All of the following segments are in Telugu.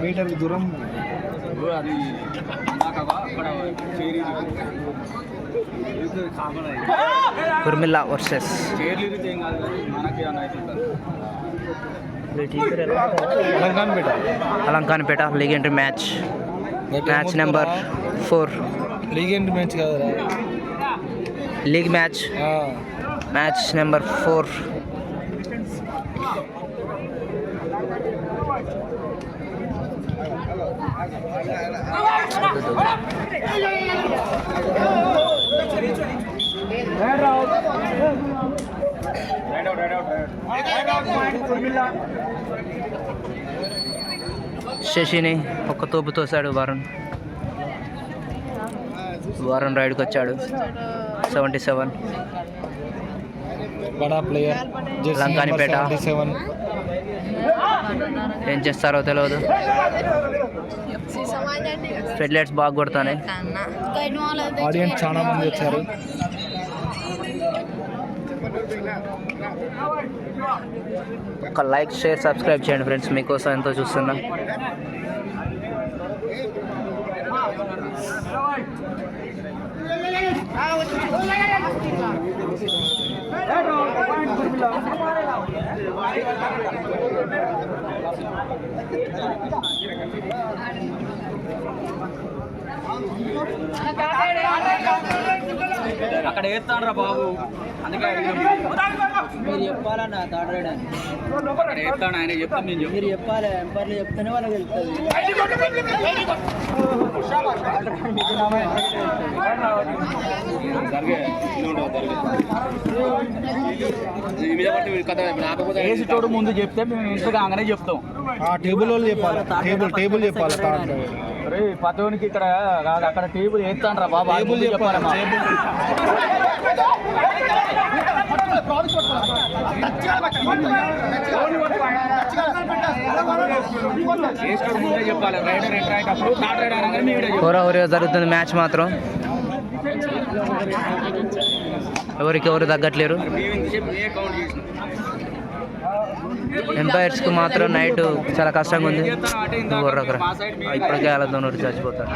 మీటర్ దూరం అది కుర్మిల్లా వర్సెస్ అలంకాన్పేట league entry match number 4 league entry match కాదురా లీగ్ మ్యాచ్ నెంబర్ 4. శశిని ఒక్క తోపు తోసాడు వారన్ రైడ్కి వచ్చాడు 77. బడా ప్లేయర్ లంకానిపేట ఏం చేస్తారో తెలియదు. ఫెడ్లైట్స్ బాగా కొడతాయి. ఆడియన్స్ చాలా మంది వచ్చారు. ఒక లైక్ షేర్ సబ్స్క్రైబ్ చేయండి ఫ్రెండ్స్, మీకోసం ఎంతో చూస్తున్నా. అక్కడ వేస్తాను రా బాబు, అందుకే మీరు చెప్పాలన్నా థర్డ్ రైడ్ అని అక్కడ వేస్తాను. ఆయన చెప్తాం, మీరు చెప్పాలి. ఎంపైర్లు చెప్తేనే వాళ్ళకి వెళ్తుంది. వేసేటోడు ముందు చెప్తే మేము ఇంట్లో కాగానే చెప్తాం. టేబుల్ వాళ్ళు చెప్పాలి, టేబుల్ చెప్పాలి. రే పదవునికి ఇక్కడ కాదు, అక్కడ టేబుల్ వేస్తాను రా బాబు, టేబుల్ చెప్పాలి. చెప్పాలి. హోరాహోరీగా జరుగుతుంది మ్యాచ్ మాత్రం. ఎవరు తగ్గట్లేరు. ఎంపైర్స్కి మాత్రం నైట్ చాలా కష్టంగా ఉంది. ఇప్పటికే వాళ్ళతో చచ్చిపోతారు.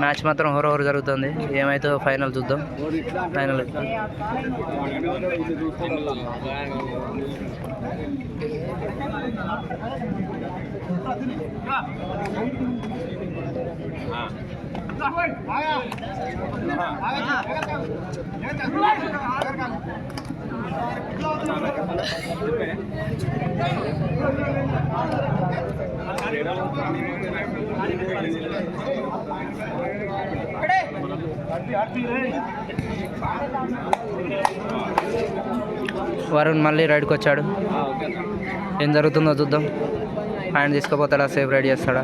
మ్యాచ్ మాత్రం హోరాహోరీ జరుగుతుంది. ఏమైతే ఫైనల్ చూద్దాం. ఫైనల్ వరుణ్ మళ్ళీ రైడ్కి వచ్చాడు. ఏం జరుగుతుందో చూద్దాం. ఆయన తీసుకుపోతాడా, సేఫ్ రైడ్ చేస్తాడా?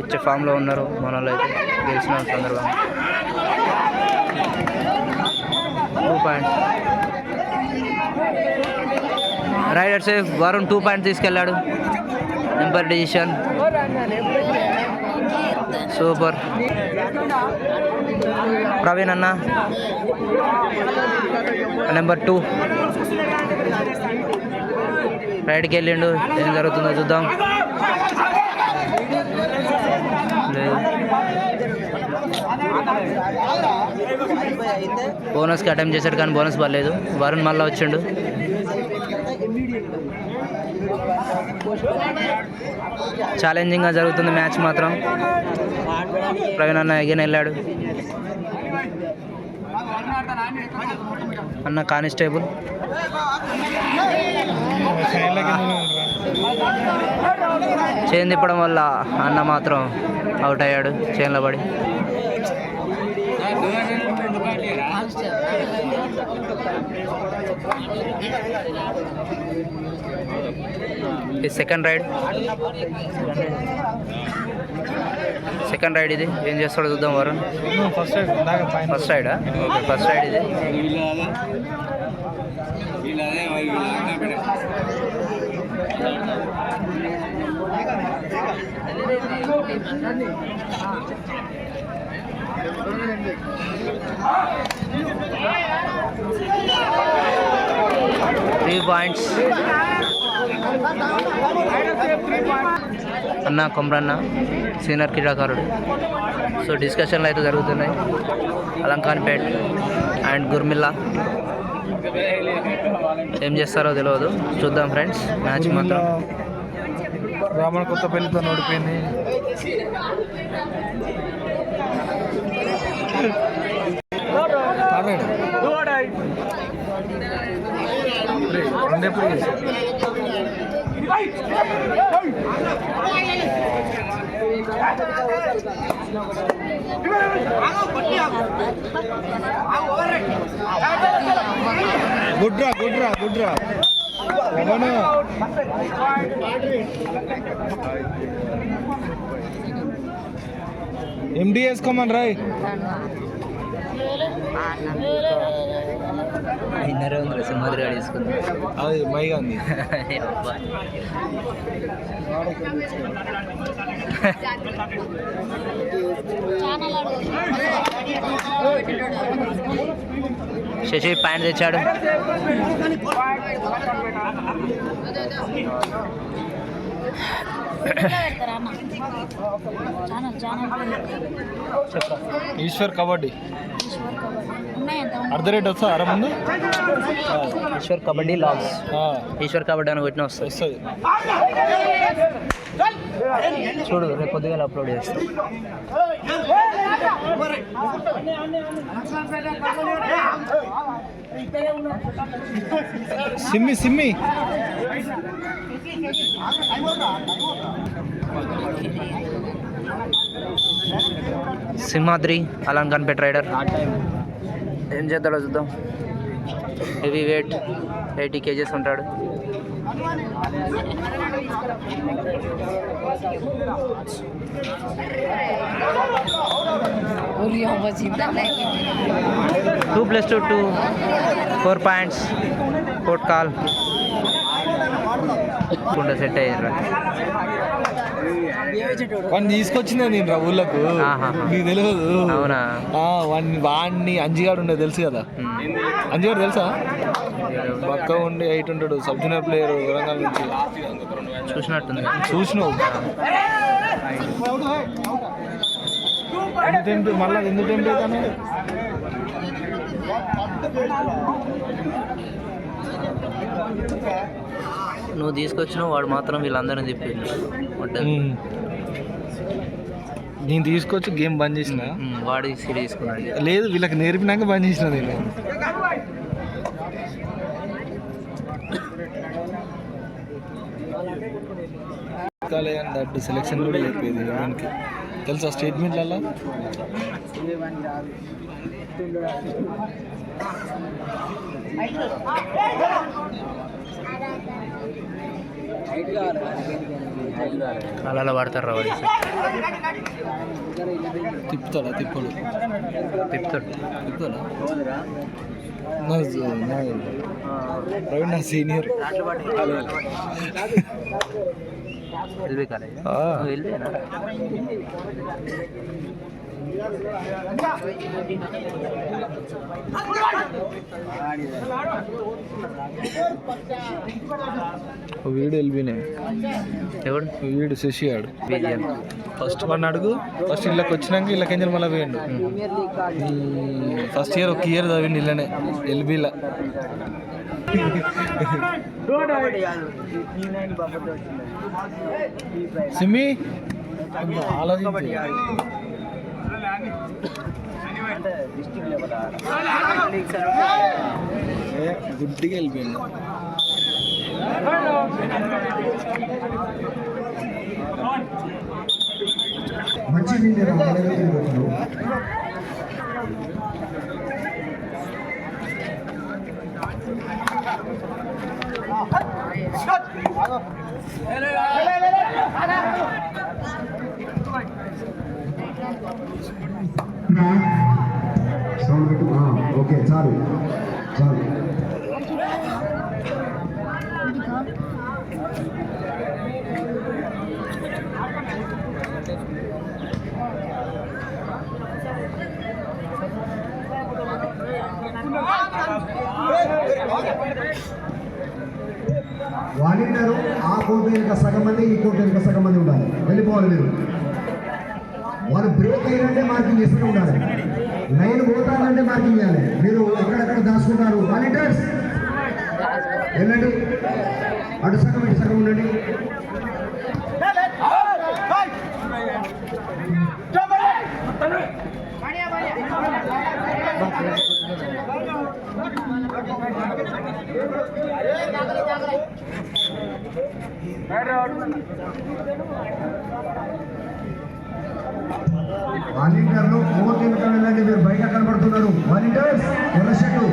ఇచ్చే ఫామ్లో ఉన్నారు మన వాళ్ళు అయితే. గెలిచిన సందర్భంగా 2 points raider safe. Varun 2 points తీసుకెళ్ళాడు. Umpire decision super. ప్రవీణ్ అన్న నెంబర్ 2 రైడ్కి వెళ్ళిండు. ఏం జరుగుతుందో చూద్దాం. బోనస్కి అటెంప్ట్ చేశాడు కానీ బోనస్ పర్లేదు. వరుణ్ మళ్ళీ వచ్చిండు. ఛాలెంజింగ్గా జరుగుతుంది మ్యాచ్ మాత్రం. ప్రవీణ్ అన్న ఎగైన్ వెళ్ళాడు. అన్న కానిస్టేబుల్ చైన్ తిప్పడం వల్ల అన్న మాత్రం అవుట్ అయ్యాడు చైన్లో పడి. ఇది సెకండ్ రైడ్ ఇది. ఏం చేస్తాడో చూద్దాం వరుణ్. ఫస్ట్ రైడా? ఓకే, ఫస్ట్ రైడ్ ఇది. 3 points. అన్న కొమ్రన్న సీనియర్ క్రీడాకారుడు. సో డిస్కషన్లు అయితే జరుగుతున్నాయి. అలంకాన్పేట్ అండ్ గుర్మిల్లా ఏం చేస్తారో తెలియదు, చూద్దాం ఫ్రెండ్స్. మ్యాచ్ మాత్రం రామణ కొత్తపల్లితో ఓడిపోయింది. గుడ్రా గుడ్రా గుడ్రా ఎండి వేసుకోమని రాయ్. విన్నరే ఉంది సింహాద్రి గారు తీసుకుంది. అది మైగా ఉంది. శశి పాయింట్ తెచ్చాడు. ఈశ్వర్ కబడ్డీ అర్ధ రేట్ వస్తా అర ముందు. ఈశ్వర్ కబడ్డీ లాగ్స్, ఈశ్వర్ కబడ్డీ అని కొట్టిన వస్తుంది. చూడు రేపు పొద్దుగా అప్లోడ్ చేస్తాం. సిమ్మి సిమ్మి సింహాద్రి అలంకాన్పేట్ రైడర్ ఏం చేద్దాడో చూద్దాం. హెవీ వెయిట్ 80 kgs ఉంటాడు. Two plus 2 4 points. కోట్ కాల్ కుండా సెట్ అయ్యారు. వాడిని తీసుకొచ్చిందా నేను రా ఊళ్ళకు, నీకు తెలియదు. అవునా? వాడిని అంజిగాడు ఉండే తెలుసు కదా. అంజిగాడు తెలుసా? పక్క ఉండి 8 ఉంటాడు. సబ్ జూనియర్ ప్లేయర్ వరంగల్ నుంచి. చూసినట్టుంది. చూసినావు మళ్ళీ ఎందుకు టెంప్ అవుతాను? నువ్వు తీసుకొచ్చినావు, వాడు మాత్రం వీళ్ళందరినీ తిప్పిండు. నేను తీసుకొచ్చి గేమ్ బంద్ చేసిన. వాడు తీసుకున్నాడు. లేదు, వీళ్ళకి నేర్పినాక బంద్ చేసిన నేను. దట్ సెలెక్షన్ కూడా చెప్పేది దానికి తెలుసా స్టేట్మెంట్లలో. అలా పడతారు వాడి. తిప్పుతాడా? తిప్పుతాడు. ప్రవీణ్ నా సీనియర్. LB college. ఎల్బీనా? వీడు ఎల్బీనే. ఎవడు వీడు? శశి ఆడు. బీజిఎం ఫస్ట్ వన్ అడుగు. ఫస్ట్ ఇళ్ళకి వచ్చినాక ఇళ్ళకి మళ్ళీ వేయండు. ఫస్ట్ ఇయర్ ఒక ఇయర్ చదివిండు ఇళ్ళనే ఎల్బీలా. సిమ్మి ఆలోచించి గుడ్డిగా వెళ్ళిపోయింది. ఓకే చాలు చాలు. వాలంటీరు ఆ కోర్టు వెనుక సగం మంది, ఈ కోర్టు వెనుక సగం మంది ఉండాలి. వెళ్ళిపోవాలి మీరు. వాళ్ళు బ్రేక్ అయ్యారంటే మార్కింగ్ చేస్తూనే ఉండాలి. లైన్ పోతారంటే మార్కింగ్ చేయాలి. మీరు ఎక్కడెక్కడ దాచుకుంటారు. వాలంటీర్స్ వెళ్ళండి. అటు సగం ఇటు సగం ఉండండి. వాలంటీర్లు కోర్టు వెనుక వెళ్ళండి. మీరు బయట కనబడుతున్నారు. వాలంటీర్స్ ఎర్ర షర్టు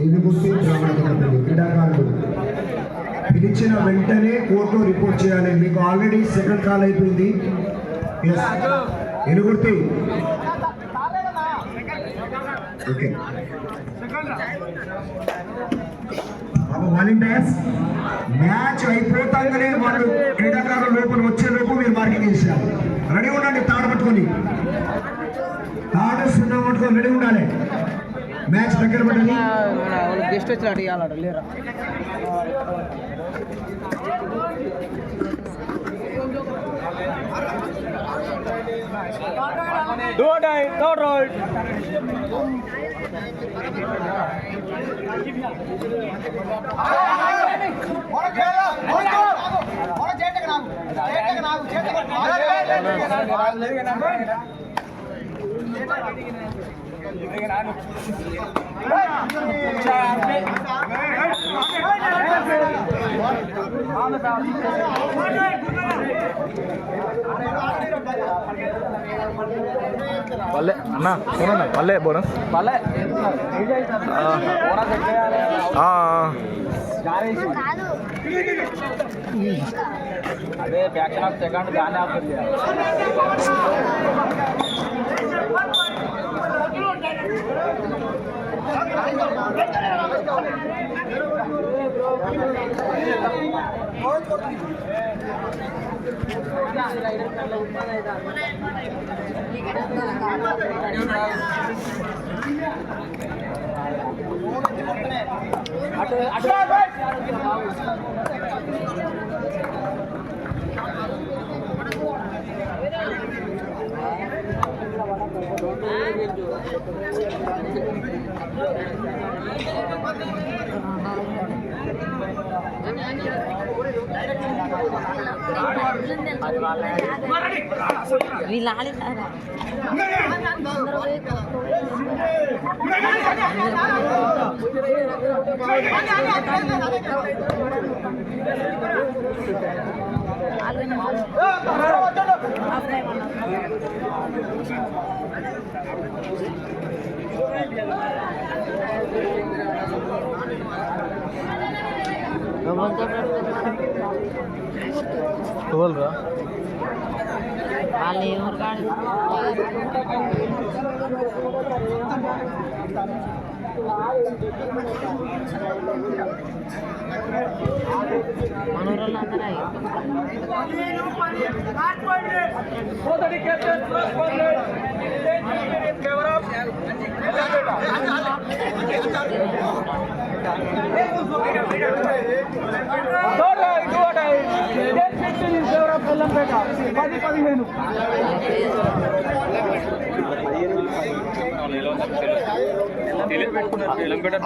ఎన్నుగుర్తి బ్రాహ్మణ క్రీడాకారులు పిలిచిన వెంటనే కోర్టులో రిపోర్ట్ చేయాలి. మీకు ఆల్రెడీ సెకండ్ కాల్ అయిపోయింది. ఎన్నుగుర్తి ఓకే. వాలంటీర్స్ మ్యాచ్ అయిపోతాగానే వాళ్ళు క్రీడాకారుల లోపల వచ్చే లోపు మీరు మార్కింగ్ చేశారు. రెడీ ఉండండి. తాడు పట్టుకొని, తాడు సున్నా పట్టుకొని రెడీ ఉండాలి. మ్యాచ్ దగ్గర పడ్డది. గెస్ట్ వచ్చి అడిగాలట లేరా పల్లె అన్న చూడండి. పల్లె బోనస్ పల్లె అదే ఫ్యాక్షన్ ఆఫ్ సెకండ్ దాన్ని ఆపుతుంది. ఎవరురా వాళ్ళు ఎవరు కాదు మనోళ్ళు అందరూ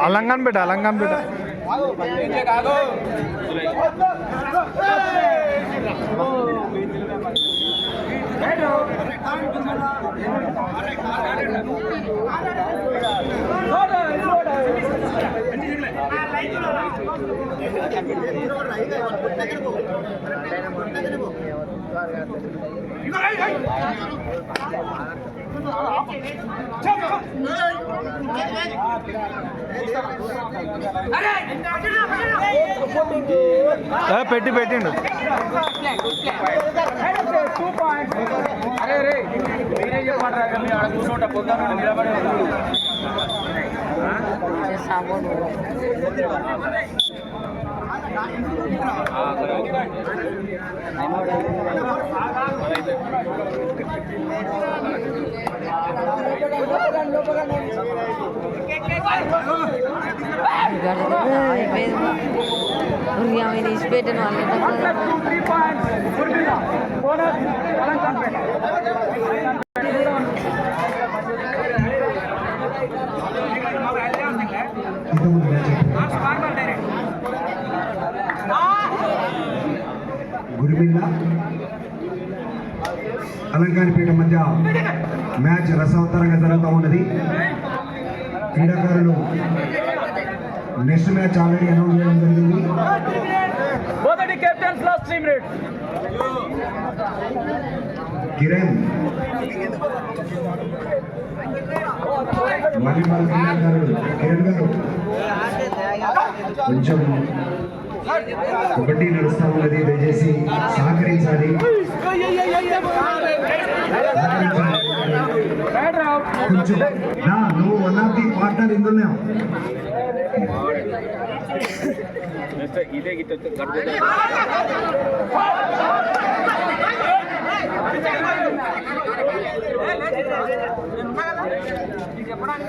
అలంగాన్పేట అలంగాన్పేట Hey, పెట్టిండు అరే రే మీరే చెప్పంటారా మీరు అక్కడ కూర్చుంటా పొద్దున్న నిలబడి తీసిపెట్టాను గురిమిల్ల అలంకారిపేట మధ్య మ్యాచ్ రసవత్తరంగా జరుగుతూ ఉన్నది. క్రీడాకారులు నెక్స్ట్ మ్యాచ్ ఆల్రెడీ అనౌన్స్ చేయడం జరిగింది. కిరణ్ వాలీబాల్ క్రీడాకారులు కిరణ్ గారు కొంచెం కబడ్డీ నడుస్తూ ఉన్నది, దయచేసి సహకరించాలి. కొంచెం నువ్వు వన్ ఆఫ్ ది పార్ట్నర్ ఇందున్నావు. ఇదే గిట్ట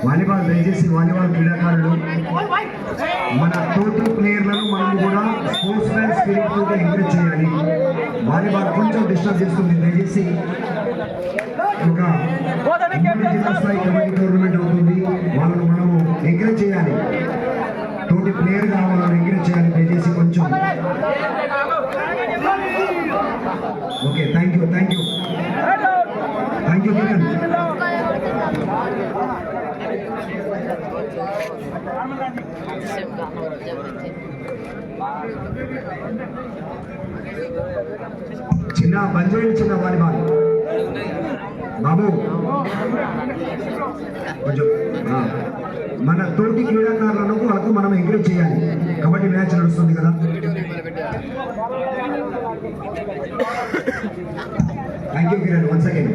వాలీబాల్ దయచేసి వాలీబాల్ క్రీడాకారులు మన టోటల్ ప్లేయర్లను మనం కూడా స్పోర్ట్స్ మ్యాన్ స్పిరిట్ తోటి ఎంకరేజ్ చేయాలి. వాలీబాల్ కొంచెం డిస్టర్బ్ చేస్తుంది, దయచేసి ఒక జిల్లా స్థాయి కబడ్డీ టోర్నమెంట్ అవుతుంది, వాళ్ళను మనము ఎంకరేజ్ చేయాలి. తోటి ప్లేయర్గా వాళ్ళని ఎంకరేజ్ చేయాలి, దయచేసి కొంచెం. Okay, thank you thank you thank you Kiran. చిన్న బంజేయండి, చిన్న వాలీబాల్ బాబు కొంచెం. మన తోటి క్రీడాకారులను వాళ్ళకు మనం ఎంకరేజ్ చేయాలి. కబడ్డీ మ్యాచ్ నడుస్తుంది కదా. Thank you Kiran once again.